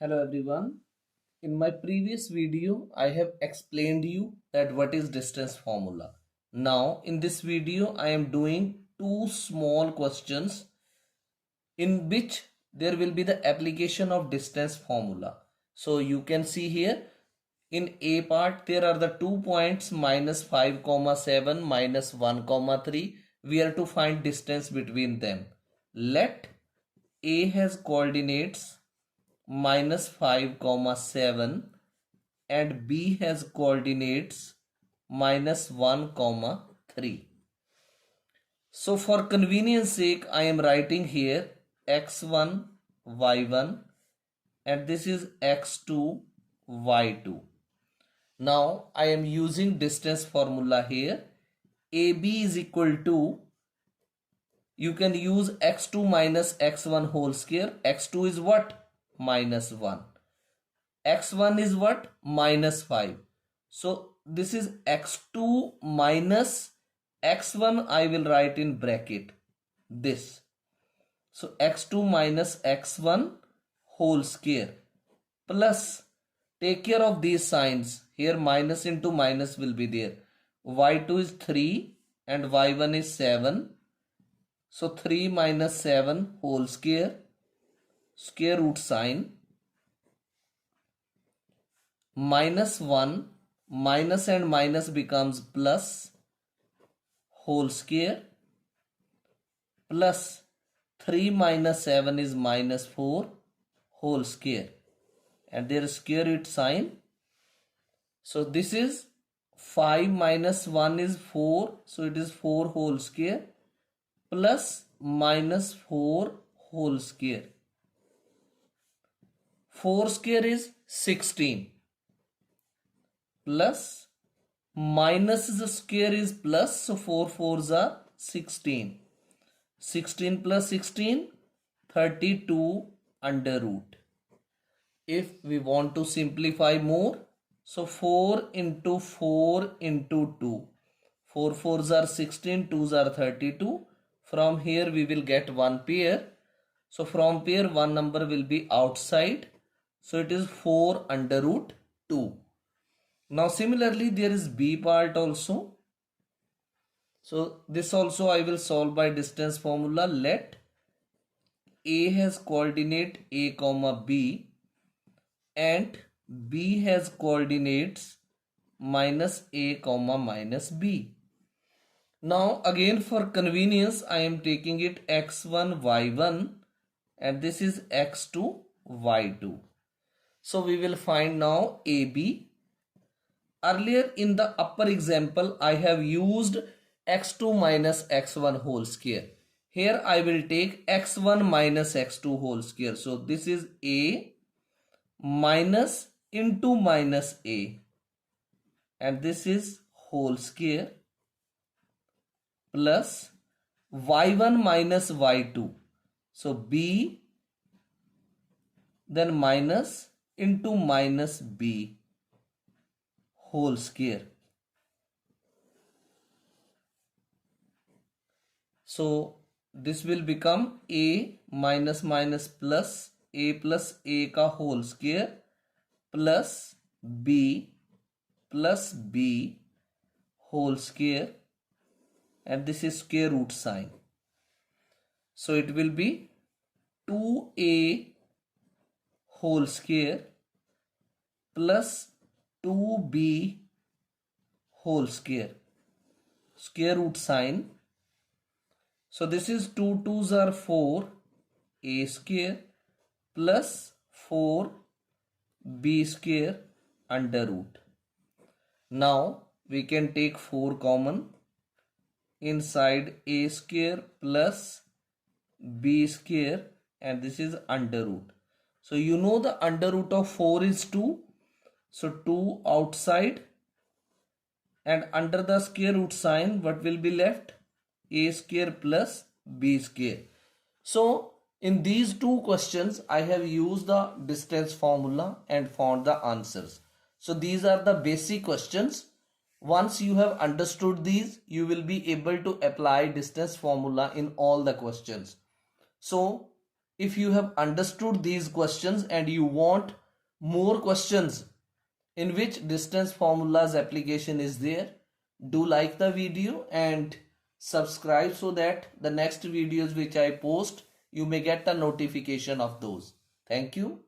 Hello everyone. In my previous video, I have explained you that what is distance formula. Now in this video, I am doing two small questions in which there will be the application of distance formula. So you can see here in A part, there are the 2 points minus 5 comma 7 minus 1 comma 3. We are to find distance between them. Let A has coordinates minus 5 comma 7 and B has coordinates minus 1 comma 3. So for convenience sake I am writing here x1 y1 and this is x2 y2. Now I am using distance formula here. AB is equal to, you can use x2 minus x1 whole square. X2 is what? Minus 1. X1 is what? Minus 5. So this is x2 minus x1. I will write in bracket this. So x2 minus x1 whole square plus, take care of these signs. Here minus into minus will be there. Y2 is 3 and y1 is 7. So 3 minus 7 whole square, square root sign, minus 1, minus and minus becomes plus, whole square, plus 3 minus 7 is minus 4 whole square, and there is square root sign. So this is 5 minus 1 is 4, so it is 4 whole square plus minus 4 whole square. 4 square is 16 plus minus the square is plus, so 4 fours are 16. 16 plus 16, 32 under root. If we want to simplify more, so 4 into 4 into 2. 4 fours are 16, 2s are 32. From here we will get one pair. So from pair one number will be outside. So it is 4 under root 2. Now similarly there is B part also. So this also I will solve by distance formula. Let A has coordinate A comma B and B has coordinates minus A comma minus B. Now again for convenience I am taking it x1 y1 and this is x2 y2. So we will find now AB. Earlier in the upper example I have used x2 minus x1 whole square. Here I will take x1 minus x2 whole square. So this is A minus into minus A and this is whole square plus y1 minus y2. So B then minus into minus B whole square. So this will become A minus minus plus A का whole square plus B whole square and this is square root sign. So it will be 2A whole square plus 2B whole square, square root sign. So this is 2 2s are 4 A square plus 4 B square under root. Now we can take 4 common. Inside A square plus B square and this is under root. So you know the under root of 4 is 2. So 2 outside and under the square root sign what will be left? A square plus B square. So in these two questions I have used the distance formula and found the answers. So these are the basic questions. Once you have understood these, you will be able to apply distance formula in all the questions. So if you have understood these questions and you want more questions in which distance formulas application is there, do like the video and subscribe so that the next videos which I post, you may get a notification of those. Thank you.